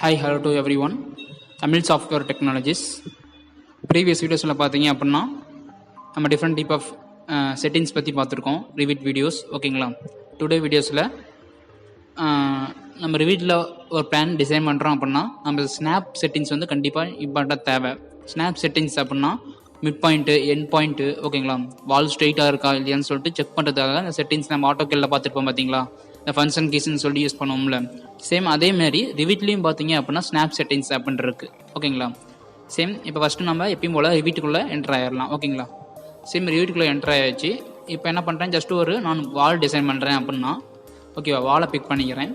Hi, hello to everyone. Tamil Software Technologies. Previous videos பார்த்தீங்க அப்படின்னா நம்ம டிஃப்ரெண்ட் டைப் ஆஃப் செட்டிங்ஸ் பற்றி பார்த்துருக்கோம் ரிவிட் வீடியோஸ். ஓகேங்களா? டுடே வீடியோஸில் நம்ம ரிவிட்டில் ஒரு பிளான் டிசைன் பண்ணுறோம் அப்படின்னா நம்ம ஸ்னாப் செட்டிங்ஸ் வந்து கண்டிப்பாக இம்பார்ட்டாக தேவை. ஸ்னாப் செட்டிங்ஸ் அப்படின்னா மிட் பாயிண்ட்டு, எண்ட் பாயிண்ட்டு, ஓகேங்களா, வால் ஸ்ட்ரெயிட்டாக இருக்கா இல்லையான்னு சொல்லிட்டு செக் பண்ணுறதுக்காக அந்த செட்டிங்ஸ் நம்ம ஆட்டோகேலில் பார்த்துருப்போம் பார்த்தீங்களா, இந்த ஃபங்க்ஷன் கீஸ்ன்னு சொல்லி யூஸ் பண்ணுவோம்ல. சேம் அதேமாரி ரிவிட்லேயும் பார்த்தீங்க அப்படின்னா ஸ்னாப் செட்டிங்ஸ் அப்படின்னு இருக்குது. ஓகேங்களா? சேம் இப்போ ஃபஸ்ட்டு நம்ம எப்பயும் போல் ரிவிட்டுக்குள்ளே என்ட்ரு ஆயிடலாம். ஓகேங்களா? சேம் ரிவிட்டுக்குள்ளே என்ட்ரு ஆகிடுச்சு. இப்போ என்ன பண்ணுறேன், ஜஸ்ட்டு நான் வால் டிசைன் பண்ணுறேன் அப்படின்னா ஓகேவா, வாலை பிக் பண்ணிக்கிறேன்.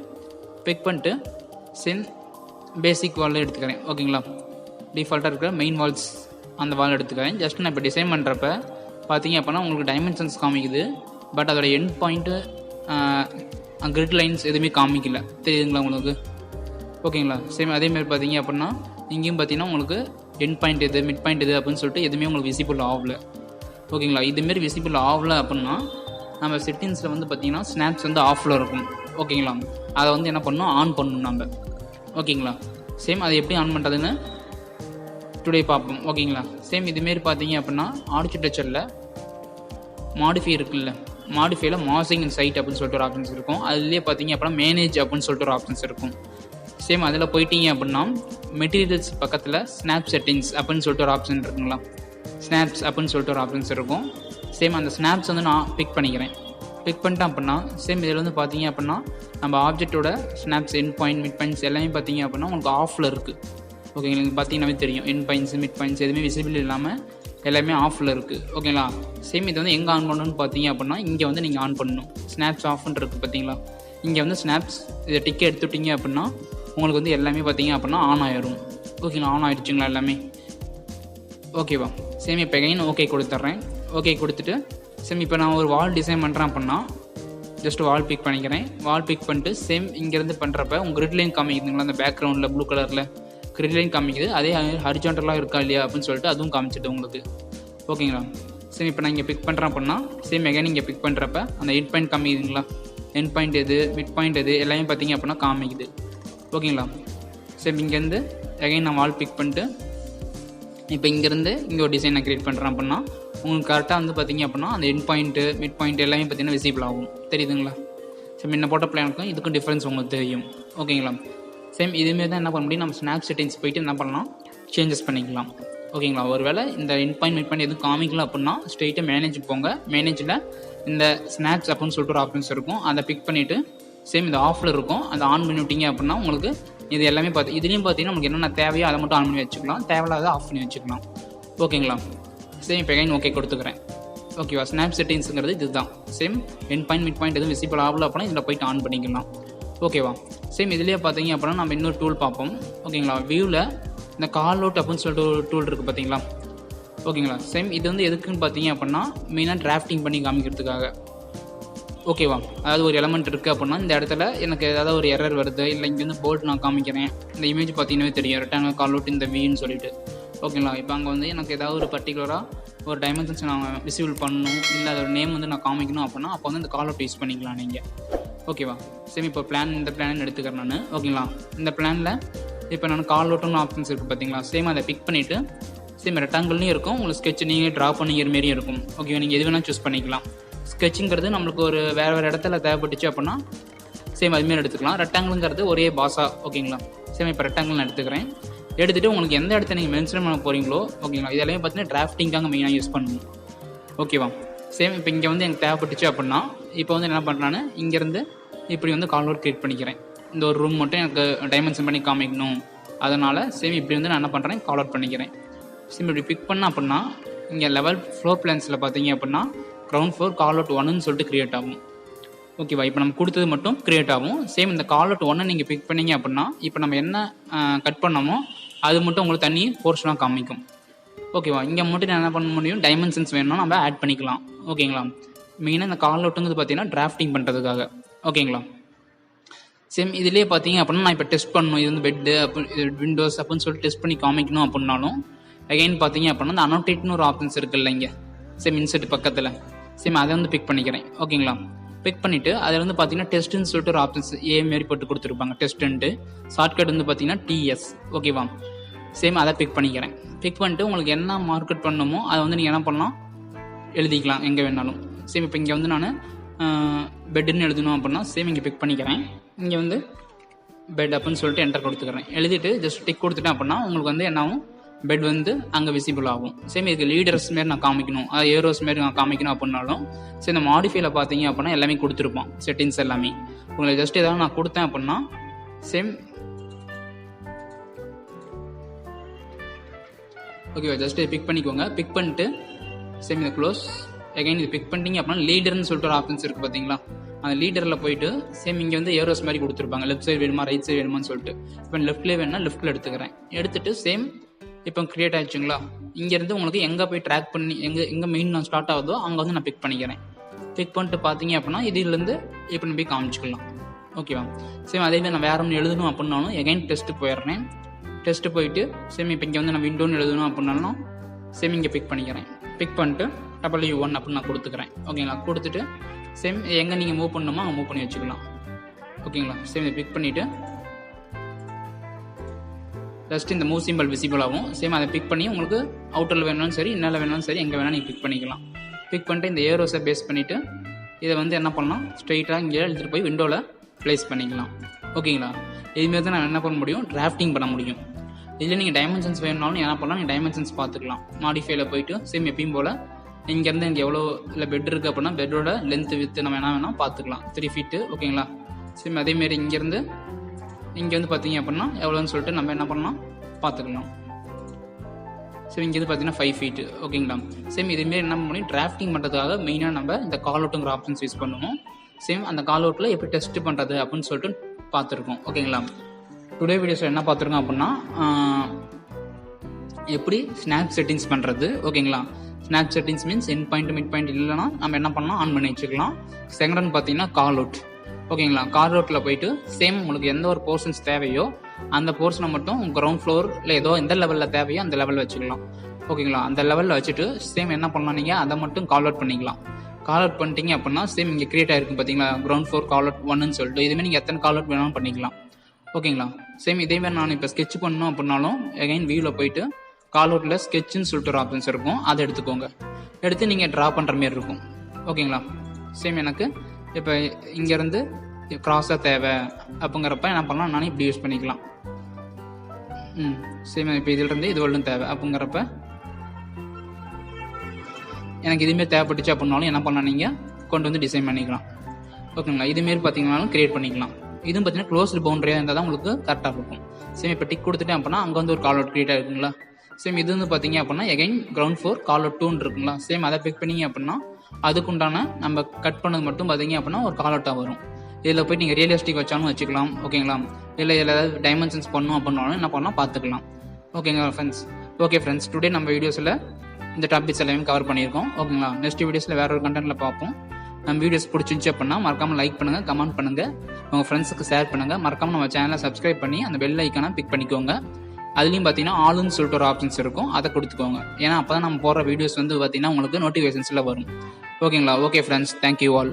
பிக் பண்ணிட்டு சேம் பேசிக் வாலில் எடுத்துக்கிறேன். ஓகேங்களா? டிஃபால்ட்டாக இருக்கிற மெயின் வால்ஸ் அந்த வால் எடுத்துக்கிறேன். ஜஸ்ட் நான் இப்போ டிசைன் பண்ணுறப்ப பார்த்தீங்க அப்படின்னா உங்களுக்கு டைமென்ஷன்ஸ் காமிக்குது, பட் அதோட எண்ட் பாயிண்ட்டு கிரிட் லைன்ஸ் எதுவுமே காமிக்கல. தெரியுதுங்களா உங்களுக்கு? ஓகேங்களா? சேம் அதேமாதிரி பார்த்தீங்க அப்படின்னா இங்கேயும் பார்த்தீங்கன்னா உங்களுக்கு எண்ட் பாயிண்ட் எது, மிட் பாயிண்ட் எது அப்படின்னு சொல்லிட்டு எதுவுமே உங்களுக்கு விசிபிள் ஆகலை. ஓகேங்களா? இதுமாரி விசிபிள் ஆகலை அப்படின்னா நம்ம செட்டிங்ஸில் வந்து பார்த்தீங்கன்னா ஸ்னாப்ஸ் வந்து ஆஃபில் இருக்கும். ஓகேங்களா? அதை வந்து என்ன பண்ணணும், ஆன் பண்ணணும் நம்ம. ஓகேங்களா? சேம் அதை எப்படி ஆன் பண்ணுறதுன்னு டுடே பார்ப்போம். ஓகேங்களா? சேம் இதுமாரி பார்த்தீங்க அப்படின்னா ஆர்கிடெக்சரில் மாடிஃபை இருக்குல்ல, மாடிஃபைல மாசிங் அண்ட் சைட் அப்படின்னு சொல்லிட்டு ஒரு ஆப்ஷன்ஸ் இருக்கும். அதுலேயே பார்த்தீங்க அப்படின்னா மேனேஜ் அப்படின்னு சொல்லிட்டு ஒரு ஆப்ஷன்ஸ் இருக்கும். சேம் அதில் போயிட்டீங்க அப்படின்னா மெட்டீரியல்ஸ் பக்கத்தில் ஸ்னாப் செட்டிங்ஸ் அப்படின்னு சொல்லிட்டு ஒரு ஆப்ஷன் இருக்குங்களா, ஸ்னாப்ஸ் அப்படின்னு சொல்லிட்டு ஒரு ஆப்ஷன்ஸ் இருக்கும். சேம் அந்த ஸ்னாப்ஸ் வந்து நான் பிக் பண்ணிக்கிறேன். பிக் பண்ணிட்டேன் அப்படின்னா சேம் இதில் வந்து பார்த்தீங்க அப்படின்னா நம்ம ஆப்ஜெக்டோட snaps end point, mid points எல்லாமே பார்த்தீங்க அப்படின்னா உங்களுக்கு ஆஃபில் இருக்குது. ஓகேங்களா? பார்த்தீங்கன்னாவே தெரியும், எண்ட் பாயிண்ட்ஸ், மிட் பாயிண்ட்ஸ் எதுவுமே விசிபிள் இல்லாமல் எல்லாமே ஆஃபில் இருக்குது. ஓகேங்களா? சேம் இது வந்து எங்கே ஆன் பண்ணணும்னு பார்த்தீங்க அப்படின்னா இங்கே வந்து நீங்கள் ஆன் பண்ணணும். ஸ்னாப்ஸ் ஆஃப்னு இருக்குது பார்த்தீங்களா, இங்கே வந்து ஸ்னாப்ஸ் இதை டிக்கெட் எடுத்துட்டிங்க அப்படின்னா உங்களுக்கு வந்து எல்லாமே பார்த்தீங்க அப்படின்னா ஆன் ஆயிடும். ஓகேங்களா? ஆன் ஆகிடுச்சிங்களா எல்லாமே? ஓகேவா? சேம் இப்போ எகைன் ஓகே கொடுத்துட்றேன். ஓகே கொடுத்துட்டு சேம் இப்போ நான் ஒரு வால் டிசைன் பண்ணுறேன் அப்படின்னா ஜஸ்ட் வால் பிக் பண்ணிக்கிறேன். வால் பிக் பண்ணிட்டு சேம் இங்கேருந்து பண்ணுறப்ப உங்கள் கிரிட் லைன் காமிக்குதுங்களா, அந்த பேக்ரவுண்டில் ப்ளூ கலரில் கிரிட் லைன் காமிக்குது. அதே ஹரிஜான்டலாக இருக்கா இல்லையா அப்படின்னு சொல்லிட்டு அதுவும் காமிச்சிட்டு உங்களுக்கு. ஓகேங்களா? சரி இப்போ நான் இங்கே பிக் பண்ணுறேன் அப்படின்னா சேம் எகைன் இங்கே பிக் பண்ணுறப்ப அந்த எண்ட் பாயிண்ட் காமிக்குதுங்களா, எண்ட் பாயிண்ட் எது, மிட் பாயிண்ட் எது எல்லாமே பார்த்தீங்க அப்படின்னா காமிக்குது. ஓகேங்களா? சரி இங்கேருந்து எகைன் நான் வால் பிக் பண்ணிட்டு இப்போ இங்கேருந்து இங்கே ஒரு டிசைன் நான் க்ரியேட் பண்ணுறேன் அப்படின்னா உங்களுக்கு கரெக்டாக வந்து பார்த்தீங்க அப்படின்னா அந்த எண்ட் பாயிண்ட்டு, மிட் பாயிண்ட் எல்லாமே பார்த்தீங்கன்னா விசிபிள் ஆகும். தெரியுதுங்களா? சரி முன்ன போட்ட பிளானுக்கும் இதுக்கும் டிஃப்ரென்ஸ் உங்களுக்கு தெரியும். ஓகேங்களா? சேம் இதுமாரி தான் என்ன பண்ண முடியும், நம்ம ஸ்னாப் செட்டிங்ஸ் போய்ட்டு என்ன பண்ணலாம், சேஞ்சஸ் பண்ணிக்கலாம். ஓகேங்களா? ஒருவேளை இந்த எண்ட் பாயிண்ட், மிட் பாயிண்ட் எதுவும் காமிக்கலாம் அப்படின்னா ஸ்ட்ரெயிட்டாக மேனேஜ் போங்க. மேனேஜில் இந்த ஸ்னாப்ஸ் அப்படின்னு சொல்லிட்டு ஒரு ஆப்ஷன்ஸ் இருக்கும், அதை பிக் பண்ணிவிட்டு சேம் இந்த ஆஃபில் இருக்கும், அதை ஆன் பண்ணி விட்டீங்க அப்படின்னா உங்களுக்கு இது எல்லாமே பார்த்து இதுலேயும் பார்த்தீங்கன்னா நமக்கு என்னென்ன தேவையோ அதை மட்டும் ஆன் பண்ணி வச்சுக்கலாம், தேவையில்லாத ஆஃப் பண்ணி வச்சுக்கலாம். ஓகேங்களா? சேம் இப்போ எகைன் ஓகே கொடுத்துக்கிறேன். ஓகேவா? ஸ்னாப் செட்டிங்ஸுங்கிறது இதுதான். Same end point, mid point எதுவும் விசிபிள் ஆகல அப்படின்னா இதில் போய்ட்டு ஆன் பண்ணிக்கலாம். ஓகேவா? சேம் இதுலேயே பார்த்தீங்க அப்படின்னா நம்ம இன்னொரு டூல் பார்ப்போம். ஓகேங்களா? வியூவில் இந்த கால்அவுட் அப்படின்னு சொல்லிட்டு ஒரு டூல் இருக்குது பார்த்தீங்களா. ஓகேங்களா? சேம் இது வந்து எதுக்குன்னு பார்த்தீங்க அப்படின்னா மெயினாக டிராஃப்டிங் பண்ணி காமிக்கிறதுக்காக. ஓகேவா? அதாவது ஒரு எலமெண்ட் இருக்குது அப்படின்னா இந்த இடத்துல எனக்கு ஏதாவது ஒரு எரர் வருது, இல்லை இங்கே வந்து போல்ட் நான் காமிக்கிறேன், இந்த இமேஜ் பார்த்தீங்கன்னாவே தெரியும், ரெக்டாங்கிள் கால்அவுட் இந்த வியூன்னு சொல்லிட்டு. ஓகேங்களா? இப்போ அங்கே வந்து எனக்கு ஏதாவது ஒரு பர்டிகுலராக ஒரு டைமென்ஷன்ஸ் நான் விசிபிள் பண்ணணும், இல்லை அதோட நேம் வந்து நான் காமிக்கணும் அப்படின்னா அப்போ வந்து இந்த கால்அவுட் யூஸ் பண்ணிக்கலாம் நீங்கள். ஓகேவா? சேம் இப்போ இந்த பிளான் எடுத்துக்கிறேன் நான். ஓகேங்களா? இந்த பிளானில் இப்போ நான் கால்அவுட்னு ஆப்ஷன்ஸ் இருக்குது பார்த்தீங்களா, சேம் அதை பிக் பண்ணிவிட்டு சேம் ரெக்டாங்கிள்லையும் இருக்கும், உங்களுக்கு ஸ்கெட்ச் நீங்கள் ட்ரா பண்ணிக்கிற மாரியும் இருக்கும். ஓகேவா? நீங்கள் எது வேணால் சூஸ் பண்ணிக்கலாம். ஸ்கெட்சுங்கிறது நம்மளுக்கு ஒரு வேறு இடத்துல தேவைப்பட்டுச்சு அப்படின்னா சேம் அதுமாரி எடுத்துக்கலாம். ரெக்டாங்கிள்ங்கிறது ஒரே பாஸா. ஓகேங்களா? சேம் இப்போ ரெக்டாங்கிள் நான் எடுத்துக்கிறேன். எடுத்துகிட்டு உங்களுக்கு எந்த இடத்த நீங்கள் மென்ஷன் பண்ண போகிறீங்களோ, ஓகேங்களா, இதெல்லாமே பார்த்தீங்கன்னா டிராஃப்டிங்காக மெயினாக யூஸ் பண்ணணும். ஓகேவா? சேம் இப்போ இங்கே வந்து எனக்கு தேவைப்பட்டுச்சு அப்படின்னா இப்போ வந்து என்ன பண்ணுறான்னு இங்கேருந்து இப்படி வந்து கால்அவுட் க்ரியேட் பண்ணிக்கிறேன். இந்த ஒரு ரூம் மட்டும் எனக்கு டைமென்ஷன் பண்ணி காமிக்கணும், அதனால் சேம் இப்படி வந்து நான் என்ன பண்ணுறேன், கால்அவுட் பண்ணிக்கிறேன். சேம் இப்படி பிக் பண்ண அப்படின்னா இங்கே லெவல் ஃப்ளோர் பிளான்ஸில் பார்த்தீங்க அப்படின்னா கிரவுண்ட் ஃப்ளோர் கால்அவுட் 1ன்னு சொல்லிட்டு க்ரியேட் ஆகும். ஓகேவா? இப்போ நம்ம கொடுத்தது மட்டும் க்ரியேட் ஆகும். சேம் இந்த கால்அவுட் 1 நீங்கள் பிக் பண்ணிங்க அப்படின்னா இப்போ நம்ம என்ன கட் பண்ணோமோ அது மட்டும் உங்களுக்கு தனி போர்ஷனாக காமிக்கும். ஓகேவா? இங்கே மட்டும் நான் என்ன பண்ண முடியும், டைமென்ஷன்ஸ் வேணும்னா நம்ம ஆட் பண்ணிக்கலாம். ஓகேங்களா? மெயினாக இந்த கால்அவுட்டுங்கிறது பார்த்தீங்கன்னா டிராஃப்டிங் பண்ணுறதுக்காக. ஓகேங்களா? சேம் இதுலேயே பார்த்தீங்க அப்படின்னா நான் இப்போ டெஸ்ட் பண்ணணும், இது வந்து பெட்டு இது விண்டோஸ் அப்படின்னு சொல்லிட்டு டெஸ்ட் பண்ணி காமிக்கணும் அப்படின்னாலும் அகைன் பார்த்தீங்க அப்படின்னா இந்த அனோட்டேட்னு ஒரு ஆப்ஷன்ஸ் இருக்குல்ல இங்கே சேம் இன்செர்ட் பக்கத்தில், சேம் அதை வந்து பிக் பண்ணிக்கிறேன். ஓகேங்களா? பிக் பண்ணிவிட்டு அதில் வந்து பார்த்தீங்கன்னா டெஸ்ட்டுன்னு சொல்லிட்டு ஒரு ஆப்ஷன்ஸ் மாரி போட்டு கொடுத்துருப்பாங்க டெஸ்ட்டுன்ட்டு. ஷார்ட்கட் வந்து பார்த்தீங்கன்னா TS. ஓகேவா? சேம் அதை பிக் பண்ணிக்கிறேன். பிக் பண்ணிட்டு உங்களுக்கு என்ன மார்க்கெட் பண்ணணுமோ அதை வந்து நீங்கள் என்ன பண்ணலாம் எழுதிக்கலாம் எங்கே வேணாலும். சேம் இப்போ இங்கே வந்து நான் பெட்டுன்னு எழுதணும் அப்படின்னா சேம் இங்கே பிக் பண்ணிக்கிறேன். இங்கே வந்து பெட் அப்படின்னு சொல்லிட்டு என்டர் கொடுத்துக்கிறேன். எழுதிட்டு ஜஸ்ட் டிக் கொடுத்துட்டேன் அப்படின்னா உங்களுக்கு வந்து என்னாகும், பெட் வந்து அங்கே விசிபிள் ஆகும். சேம் இதுக்கு லீடர்ஸ் மாரி நான் காமிக்கணும், அது ஏரோஸ் மாரி நான் காமிக்கணும் அப்படின்னாலும் சரி இந்த மாடிஃபைல பார்த்தீங்க அப்படின்னா எல்லாமே கொடுத்துருப்போம் செட்டிங்ஸ் எல்லாமே. உங்களுக்கு ஜஸ்ட் ஏதாவது நான் கொடுத்தேன் அப்படின்னா சேம் ஓகேவா, ஜஸ்ட் பிக் பண்ணிக்கோங்க. பிக் பண்ணிட்டு சேம் இதை க்ளோஸ். அகைன் இது பிக் பண்ணிட்டீங்க அப்படின்னா லீடர்னு சொல்லிட்டு ஒரு ஆப்ஷன்ஸ் இருக்குது பார்த்தீங்களா, அந்த லீடரில் போயிட்டு சேம் இங்கே வந்து ஏரோஸ் மாதிரி கொடுத்துருப்பாங்க. லெஃப்ட் சைடு வேணுமா ரைட் சைடு வேணுமான்னு சொல்லிட்டு இப்போ லெஃப்ட்லேயே வேணும்னா லெஃப்ட்டில் எடுத்துக்கிறேன். எடுத்துட்டு சேம் இப்போ கிரியேட் ஆயிடுச்சுங்களா, இங்கேருந்து உங்களுக்கு எங்கே போய் ட்ராக் பண்ணி எங்கே மெயின் நான் ஸ்டார்ட் ஆகுதோ அங்கே வந்து நான் பிக் பண்ணிக்கிறேன். பிக் பண்ணிட்டு பார்த்தீங்க அப்படின்னா இதுலேருந்து இப்போ நான் போய் காமிச்சிக்கலாம். ஓகேவா? சேம் அதே நான் வேற ஒன்று எழுதணும் அப்படின்னாலும் எகைன் டெஸ்ட்டு போயிடுறேன். டெஸ்ட்டு போயிட்டு சேம் இப்போ இங்கே வந்து நான் விண்டோன்னு எழுதணும் அப்படின்னாலும் சேம் இங்கே பிக் பண்ணிக்கிறேன். பிக் பண்ணிட்டு W1 அப்படின்னு நான் கொடுத்துக்கிறேன். ஓகேங்களா? கொடுத்துட்டு சேம் எங்கே நீங்கள் மூவ் பண்ணணுமோ அங்கே மூவ் பண்ணி வச்சுக்கலாம். ஓகேங்களா? சேம் இதை பிக் பண்ணிவிட்டு ஜஸ்ட் இந்த மூவ் சிம்பிள் விசிபிள் ஆகும். சேம் அதை பிக் பண்ணி உங்களுக்கு அவுட்டரில் வேணாலும் சரி இன்னரில் வேணாலும் சரி எங்கே வேணாலும் நீங்கள் பிக் பண்ணிக்கலாம். பிக் பண்ணிட்டு இந்த ஏரோஸை பேஸ் பண்ணிவிட்டு இதை வந்து என்ன பண்ணலாம், ஸ்ட்ரெயிட்டாக இங்கே எடுத்துகிட்டு போய் விண்டோவில் ப்ளேஸ் பண்ணிக்கலாம். ஓகேங்களா? இதுமாரி தான் நான் என்ன பண்ண முடியும், டிராஃப்டிங் பண்ண முடியும். இதில் நீங்கள் டைமென்ஷன்ஸ் வேணும்னாலும் என்ன பண்ணலாம், நீங்கள் டைமென்ஷன்ஸ் பார்த்துக்கலாம். மாடிஃபைல போயிட்டு சேம் எப்பயும் போல் இங்கேருந்து இங்கே எவ்வளோ இல்லை பெட் இருக்குது அப்படின்னா பெட்டோட லென்த்து வித்து நம்ம என்ன வேணால் பார்த்துக்கலாம். 3 feet. ஓகேங்களா? சேம் அதேமாரி இங்கேருந்து இங்கே வந்து பார்த்தீங்க அப்படின்னா எவ்வளோன்னு சொல்லிட்டு நம்ம என்ன பண்ணலாம் பார்த்துக்கலாம். சரி இங்கே வந்து பார்த்தீங்கன்னா 5 feet. ஓகேங்களா? சேம் இதேமாரி என்ன பண்ணி டிராஃப்டிங் பண்ணுறதுக்காக மெயினாக நம்ம இந்த கால் அவுட்டுங்கிற ஆப்ஷன்ஸ் யூஸ் பண்ணுவோம். சேம் அந்த கால் அவுட்டில் எப்படி டெஸ்ட் பண்ணுறது அப்படின்னு சொல்லிட்டு பார்த்துருக்கோம். ஓகேங்களா? டுடே வீடியோஸில் என்ன பார்த்துருக்கோம் அப்படின்னா எப்படி ஸ்னாப் செட்டிங்ஸ் பண்ணுறது. ஓகேங்களா? ஸ்னாப் செட்டிங்ஸ் மீன்ஸ் என் பாயிண்ட் மிட் பாயிண்ட் இல்லைன்னா நம்ம என்ன பண்ணலாம் ஆன் பண்ணி வச்சுக்கலாம். செகண்ட் பார்த்தீங்கன்னா கால் அவுட். ஓகேங்களா? கால் அவுட்டில் போயிட்டு சேம் உங்களுக்கு எந்த ஒரு போர்ஷன்ஸ் தேவையோ அந்த போர்ஷனை மட்டும் கிரவுண்ட் ஃப்ளோர் இல்லை ஏதோ எந்த லெவலில் தேவையோ அந்த லெவலில் வச்சுக்கலாம். ஓகேங்களா? அந்த லெவலில் வச்சுட்டு சேம் என்ன பண்ணலாம், நீங்கள் அதை மட்டும் கால் அவுட் பண்ணிக்கலாம். கால் அவுட் பண்ணிட்டீங்க அப்படின்னா சேம் இங்கே கிரியேட் ஆகிருக்கும் பார்த்தீங்களா, கிரவுண்ட் ஃப்ளோர் கால் அவுட் 1ன்னு சொல்லிட்டு இதுமாதிரி நீங்கள் எத்தனை கால் அவுட் வேணாலும் பண்ணிக்கலாம். ஓகேங்களா? சேம் இதேமாதிரி நான் இப்போ ஸ்கெட்ச் பண்ணணும் அப்படின்னாலும் எகைன் வியூவில் போயிட்டு கால் அவுட்டில் ஸ்கெட்சுன்னு சொல்லிட்டு ஒரு ஆப்ஷன்ஸ் இருக்கும், அதை எடுத்துக்கோங்க. எடுத்து நீங்கள் ட்ரா பண்ணுற மாரி இருக்கும். ஓகேங்களா? சேம் எனக்கு இப்போ இங்கேருந்து க்ராஸாக தேவை அப்படிங்கிறப்ப என்ன பண்ணலாம், நானே இப்படி யூஸ் பண்ணிக்கலாம். சேம் இப்போ இதிலிருந்து இது வரலும் தேவை அப்படிங்கிறப்ப எனக்கு இதுமாரி தேவைப்பட்டுச்சு அப்படின்னாலும் என்ன பண்ணலாம், நீங்கள் கொண்டு வந்து டிசைன் பண்ணிக்கலாம். ஓகேங்களா? இதுமாரி பார்த்தீங்கன்னாலும் கிரியேட் பண்ணிக்கலாம். இதுவும் பார்த்தீங்கன்னா க்ளோஸ்டு பவுண்டரியாக இருந்தால் தான் உங்களுக்கு கரெக்டாக இருக்கும். சேம் இப்போ டிக் கொடுத்துட்டேன் அப்படின்னா அங்கே வந்து ஒரு கால் அவுட் கிரியேட் ஆகிருக்குங்களா. சேம் இது வந்து பார்த்தீங்க அப்படின்னா again ground floor call out 2 இருக்குங்களா. சேம் அதை பிக் பண்ணிங்க அப்படின்னா அதுக்குண்டான நம்ம கட் பண்ணது மட்டும் பார்த்தீங்க அப்படின்னா ஒரு கால் அவுட்டாக வரும். இதில் போய்ட்டு நீங்கள் ரியலிஸ்டிக் வச்சாலும் வச்சுக்கலாம். ஓகேங்களா? இல்லை இதில் ஏதாவது டைமென்ஷன்ஸ் பண்ணணும் அப்படின்னாலும் என்ன பண்ணலாம் பார்த்துக்கலாம். ஓகேங்களா ஃப்ரெண்ட்ஸ்? ஓகே ஃப்ரெண்ட்ஸ், டுடே நம்ம வீடியோஸில் இந்த டாபிக்ஸ் எல்லாமே கவர் பண்ணியிருக்கோம். ஓகேங்களா? நெக்ஸ்ட் வீடியோஸில் வேற ஒரு கண்டென்ட்டில் பார்ப்போம். நம்ம வீடியோஸ் பிடிச்சிருந்துச்சு அப்படின்னா மறக்காமல் லைக் பண்ணுங்கள், கமெண்ட் பண்ணுங்கள், உங்கள் ஃப்ரெண்ட்ஸுக்கு ஷேர் பண்ணுங்கள். மறக்காமல் நம்ம சேனலை சப்ஸ்கிரைப் பண்ணி அந்த பெல் ஐக்கானை பிக் பண்ணிக்கோங்க. அதுலேயும் பார்த்தீங்கன்னா ஆளுன்னு சொல்லிட்டு ஒரு ஆப்ஷன்ஸ் இருக்கும், அதை கொடுத்துக்கோங்க. ஏன்னா அப்போ தான் நம்ம போடுற வீடியோஸ் வந்து பார்த்தீங்கன்னா உங்களுக்கு நோட்டிஃபிகேஷன்ஸில் வரும். ஓகேங்களா? Okay friends, thank you all.